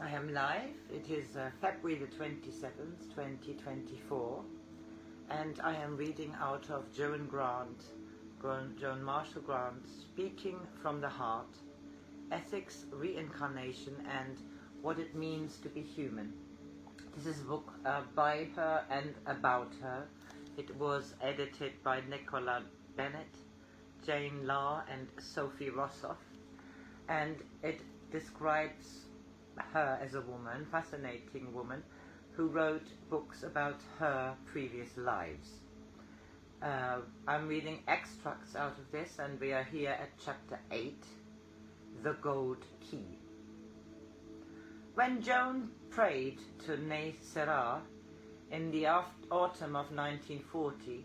I am live. It is February the 27th, 2024, and I am reading out of Joan Marshall Grant, Speaking from the Heart, Ethics, Reincarnation, and What It Means to be Human. This is a book by her and about her. It was edited by Nicola Bennett, Jane Law, and Sophie Rossoff, and it describes her as a woman, fascinating woman, who wrote books about her previous lives. I'm reading extracts out of this, and we are here at chapter 8, The Gold Key. When Joan prayed to Ne Serra in the autumn of 1940,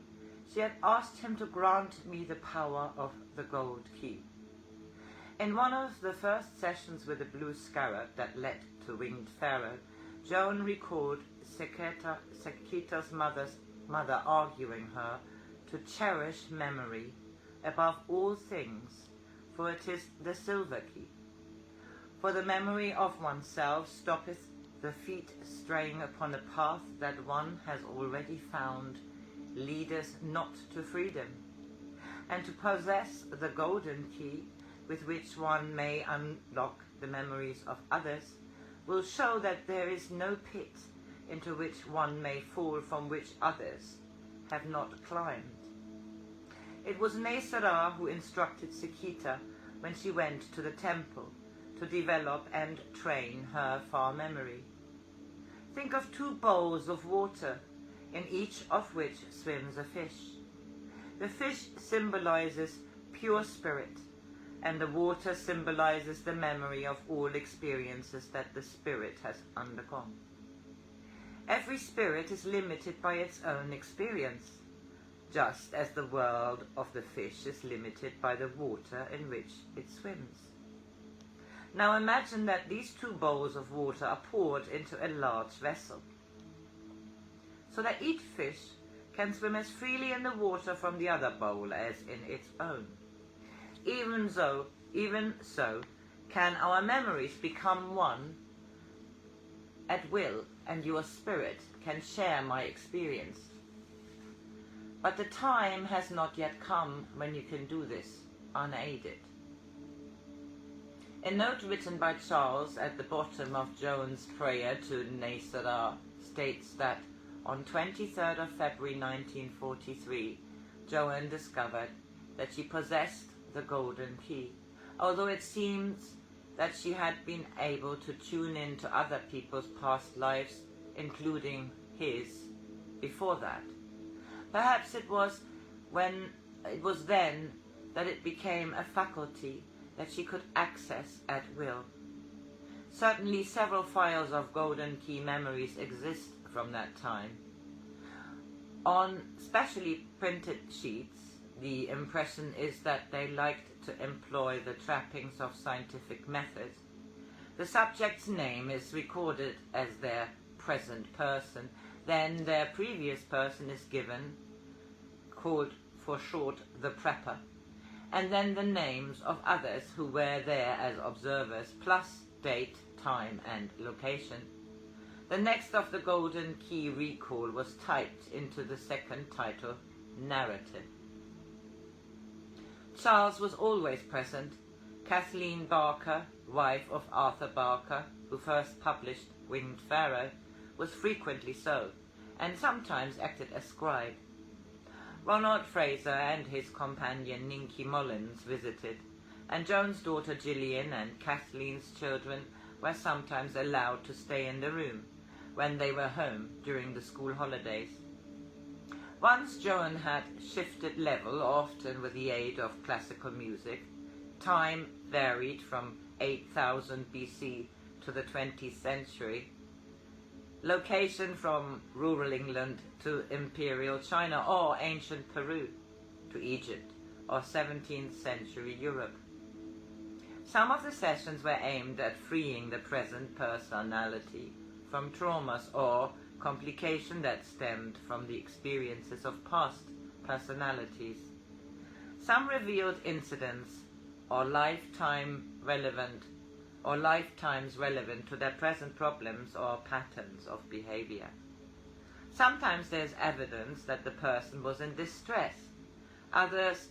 she had asked him to grant me the power of the gold key. In one of the first sessions with the blue scarab that led to Winged Pharaoh, Joan recalled Sekita's mother arguing her to cherish memory above all things, for it is the silver key. For the memory of oneself stoppeth the feet straying upon a path that one has already found, lead us not to freedom. And to possess the golden key, with which one may unlock the memories of others, will show that there is no pit into which one may fall from which others have not climbed. It was Ne Serra who instructed Sekita when she went to the temple to develop and train her far memory. Think of two bowls of water, in each of which swims a fish. The fish symbolizes pure spirit, and the water symbolizes the memory of all experiences that the spirit has undergone. Every spirit is limited by its own experience, just as the world of the fish is limited by the water in which it swims. Now imagine that these two bowls of water are poured into a large vessel, so that each fish can swim as freely in the water from the other bowl as in its own. Even so, can our memories become one at will, and your spirit can share my experience. But the time has not yet come when you can do this unaided. A note written by Charles at the bottom of Joan's prayer to Ne Serra states that on 23rd of February 1943, Joan discovered that she possessed the golden key, although it seems that she had been able to tune in to other people's past lives, including his, before that. Perhaps it was then that it became a faculty that she could access at will. Certainly several files of golden key memories exist from that time. On specially printed sheets, the impression is that they liked to employ the trappings of scientific method. The subject's name is recorded as their present person, then their previous person is given, called for short the prepper, and then the names of others who were there as observers, plus date, time, and location. The next of the golden key recall was typed into the second title, narrative. Charles was always present. Kathleen Barker, wife of Arthur Barker, who first published Winged Pharaoh, was frequently so, and sometimes acted as scribe. Ronald Fraser and his companion Ninky Mullins visited, and Joan's daughter Gillian and Kathleen's children were sometimes allowed to stay in the room when they were home during the school holidays. Once Joan had shifted level, often with the aid of classical music. Time varied from 8000 BC to the 20th century. Location from rural England to imperial China or ancient Peru to Egypt or 17th century Europe. Some of the sessions were aimed at freeing the present personality from traumas or complication that stemmed from the experiences of past personalities. Some revealed incidents or lifetime relevant or lifetimes relevant to their present problems or patterns of behavior. Sometimes there's evidence that the person was in distress. Others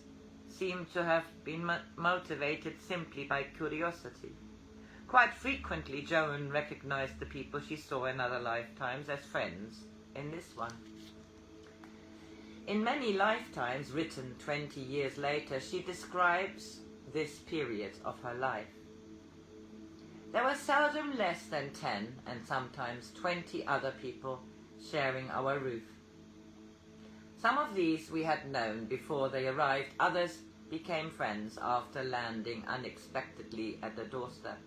seem to have been motivated simply by curiosity. Quite frequently, Joan recognized the people she saw in other lifetimes as friends in this one. In many lifetimes, written 20 years later, she describes this period of her life. There were seldom less than 10 and sometimes 20 other people sharing our roof. Some of these we had known before they arrived, others became friends after landing unexpectedly at the doorstep.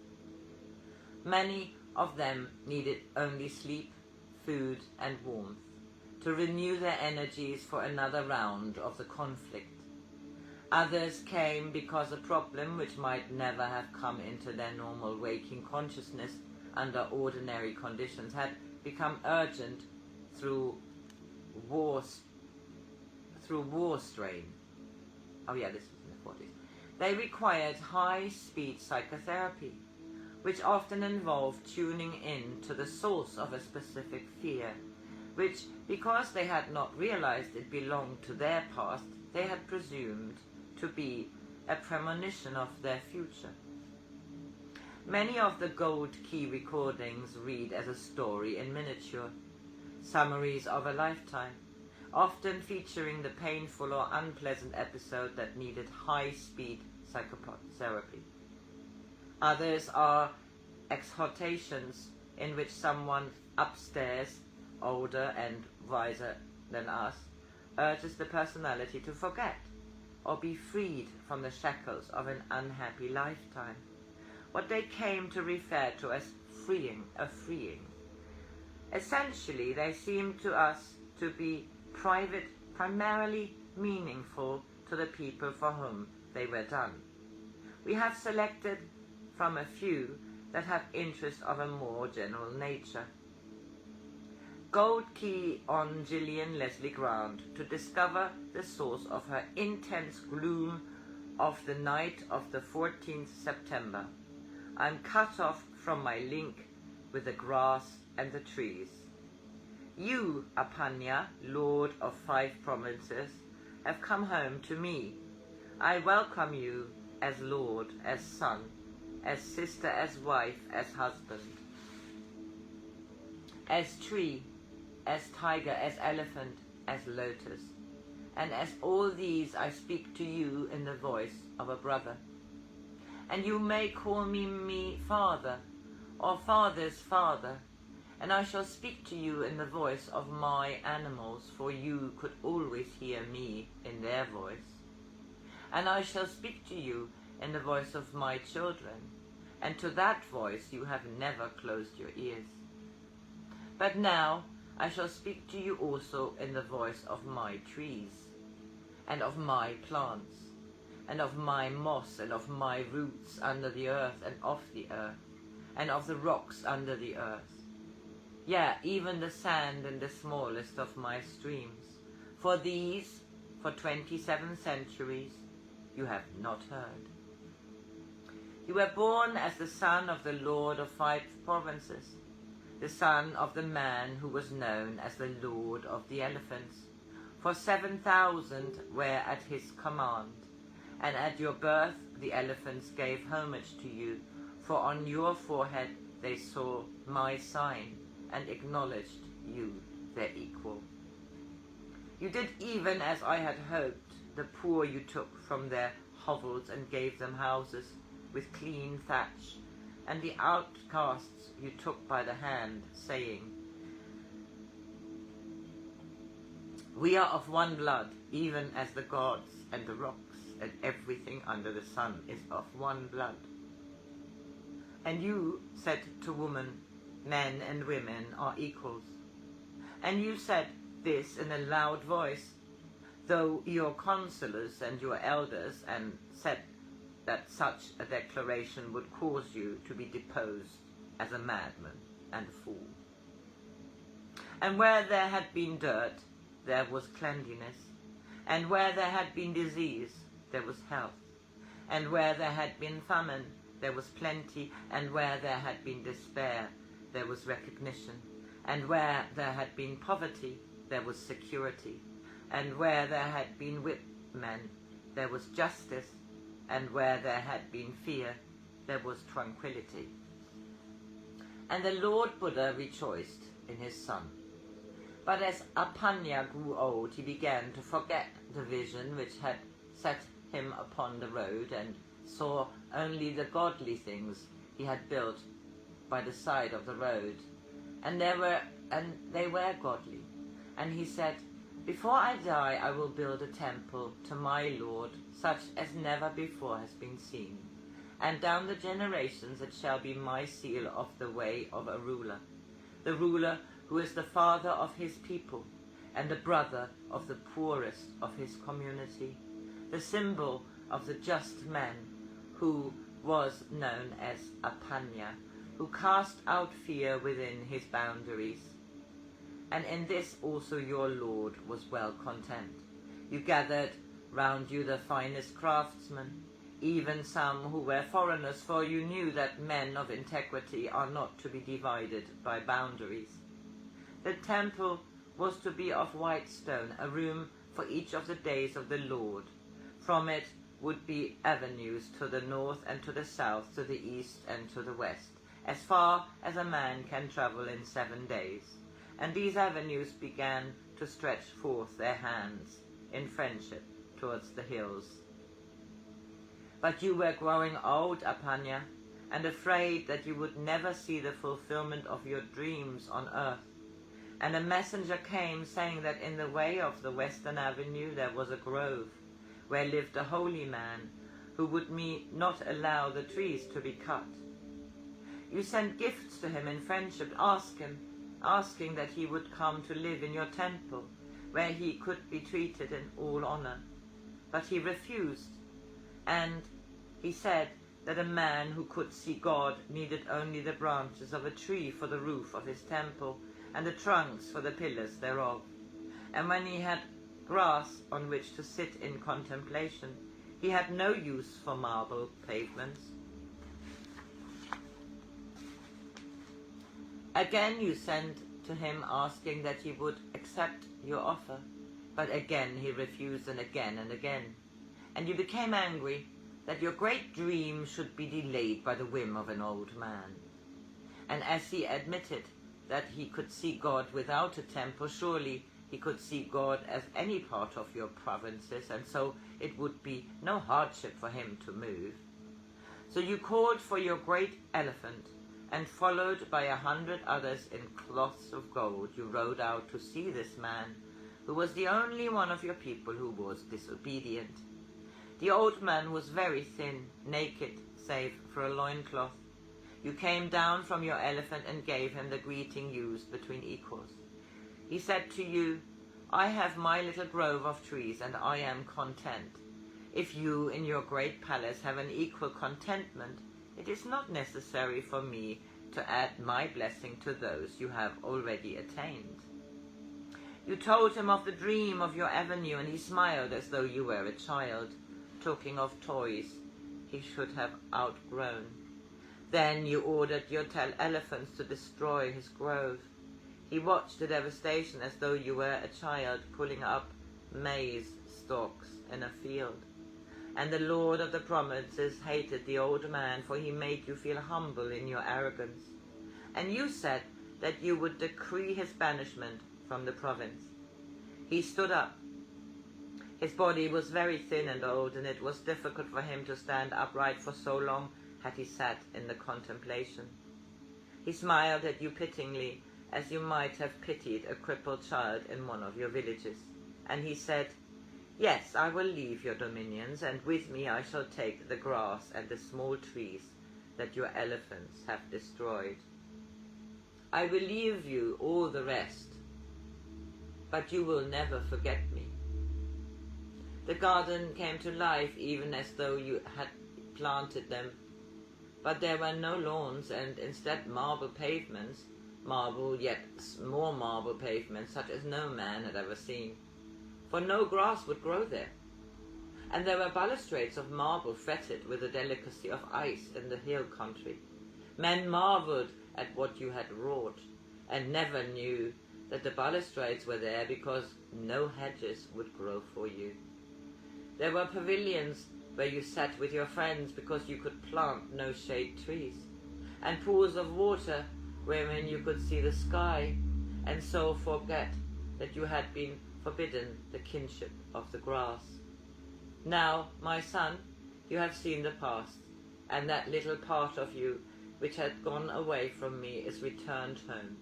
Many of them needed only sleep, food and warmth to renew their energies for another round of the conflict. Others came because a problem which might never have come into their normal waking consciousness under ordinary conditions had become urgent through war strain. Oh yeah, this was in the 40s. They required high-speed psychotherapy, which often involved tuning in to the source of a specific fear, which, because they had not realized it belonged to their past, they had presumed to be a premonition of their future. Many of the Gold Key recordings read as a story in miniature, summaries of a lifetime, often featuring the painful or unpleasant episode that needed high-speed psychotherapy. Others are exhortations in which someone upstairs, older and wiser than us, urges the personality to forget or be freed from the shackles of an unhappy lifetime, what they came to refer to as freeing. Essentially, they seem to us to be private, primarily meaningful to the people for whom they were done. We have selected from a few that have interest of a more general nature. Gold Key on Gillian Leslie Grant to discover the source of her intense gloom of the night of the 14th September. I'm cut off from my link with the grass and the trees. You, Apanya, Lord of 5 provinces, have come home to me. I welcome you as Lord, as son, as sister, as wife, as husband, as tree, as tiger, as elephant, as lotus. And as all these I speak to you in the voice of a brother. And you may call me father, or father's father, and I shall speak to you in the voice of my animals, for you could always hear me in their voice. And I shall speak to you in the voice of my children, and to that voice you have never closed your ears. But now I shall speak to you also in the voice of my trees, and of my plants, and of my moss, and of my roots under the earth and off the earth, and of the rocks under the earth. Yeah, even the sand in the smallest of my streams. For these, for 27 centuries, you have not heard. You were born as the son of the Lord of 5 provinces, the son of the man who was known as the Lord of the Elephants. For 7,000 were at his command, and at your birth the elephants gave homage to you, for on your forehead they saw my sign, and acknowledged you their equal. You did even as I had hoped. The poor you took from their hovels and gave them houses with clean thatch, and the outcasts you took by the hand, saying, we are of one blood, even as the gods and the rocks and everything under the sun is of one blood. And you said to woman, men and women are equals. And you said this in a loud voice, though your counselors and your elders and said that such a declaration would cause you to be deposed as a madman and a fool. And where there had been dirt, there was cleanliness, and where there had been disease, there was health, and where there had been famine, there was plenty, and where there had been despair, there was recognition, and where there had been poverty, there was security, and where there had been whipped men, there was justice, and where there had been fear, there was tranquility. And the Lord Buddha rejoiced in his son. But as Apanya grew old, he began to forget the vision which had set him upon the road, and saw only the godly things he had built by the side of the road, and they were godly. And he said, "Before I die, I will build a temple to my Lord, such as never before has been seen. And down the generations it shall be my seal of the way of a ruler, the ruler who is the father of his people, and the brother of the poorest of his community, the symbol of the just man who was known as Apanya, who cast out fear within his boundaries. And in this also your Lord was well content. You gathered round you the finest craftsmen, even some who were foreigners, for you knew that men of integrity are not to be divided by boundaries. The temple was to be of white stone, a room for each of the days of the Lord. From it would be avenues to the north and to the south, to the east and to the west, as far as a man can travel in 7 days. And these avenues began to stretch forth their hands in friendship towards the hills. But you were growing old, Apanya, and afraid that you would never see the fulfillment of your dreams on earth. And a messenger came saying that in the way of the Western Avenue there was a grove, where lived a holy man who would not allow the trees to be cut. You sent gifts to him in friendship, asking that he would come to live in your temple, where he could be treated in all honor. But he refused, and he said that a man who could see God needed only the branches of a tree for the roof of his temple, and the trunks for the pillars thereof. And when he had grass on which to sit in contemplation, he had no use for marble pavements. Again you sent to him asking that he would accept your offer, but again he refused, and again and again. And you became angry that your great dream should be delayed by the whim of an old man. And as he admitted that he could see God without a temple, surely he could see God as any part of your provinces, and so it would be no hardship for him to move. So you called for your great elephant, and followed by 100 others in cloths of gold, you rode out to see this man, who was the only one of your people who was disobedient. The old man was very thin, naked, save for a loincloth. You came down from your elephant and gave him the greeting used between equals. He said to you, "I have my little grove of trees, and I am content. If you in your great palace have an equal contentment, it is not necessary for me to add my blessing to those you have already attained." You told him of the dream of your avenue, and he smiled as though you were a child, talking of toys he should have outgrown. Then you ordered your elephants to destroy his grove. He watched the devastation as though you were a child pulling up maize stalks in a field. And the Lord of the provinces hated the old man, for he made you feel humble in your arrogance. And you said that you would decree his banishment from the province. He stood up. His body was very thin and old, and it was difficult for him to stand upright for so long had he sat in the contemplation. He smiled at you pityingly, as you might have pitied a crippled child in one of your villages. And he said, "Yes, I will leave your dominions, and with me I shall take the grass and the small trees that your elephants have destroyed. I will leave you all the rest, but you will never forget me." The garden came to life even as though you had planted them, but there were no lawns, and instead marble pavements, marble yet more marble pavements such as no man had ever seen, for no grass would grow there. and there were balustrades of marble fretted with the delicacy of ice in the hill country. Men marvelled at what you had wrought, and never knew that the balustrades were there because no hedges would grow for you. There were pavilions where you sat with your friends because you could plant no shade trees, and pools of water wherein you could see the sky, and so forget that you had been forbidden the kinship of the grass. Now, my son, you have seen the past, and that little part of you which had gone away from me is returned home.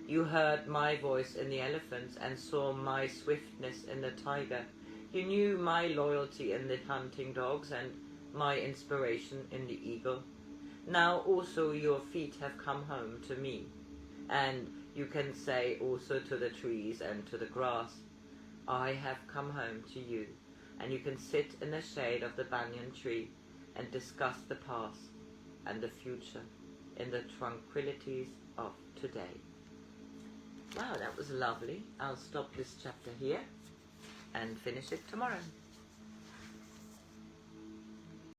You heard my voice in the elephants and saw my swiftness in the tiger. You knew my loyalty in the hunting dogs and my inspiration in the eagle. Now also your feet have come home to me, and you can say also to the trees and to the grass, I have come home to you, and you can sit in the shade of the banyan tree and discuss the past and the future in the tranquillities of today. Wow, that was lovely. I'll stop this chapter here and finish it tomorrow.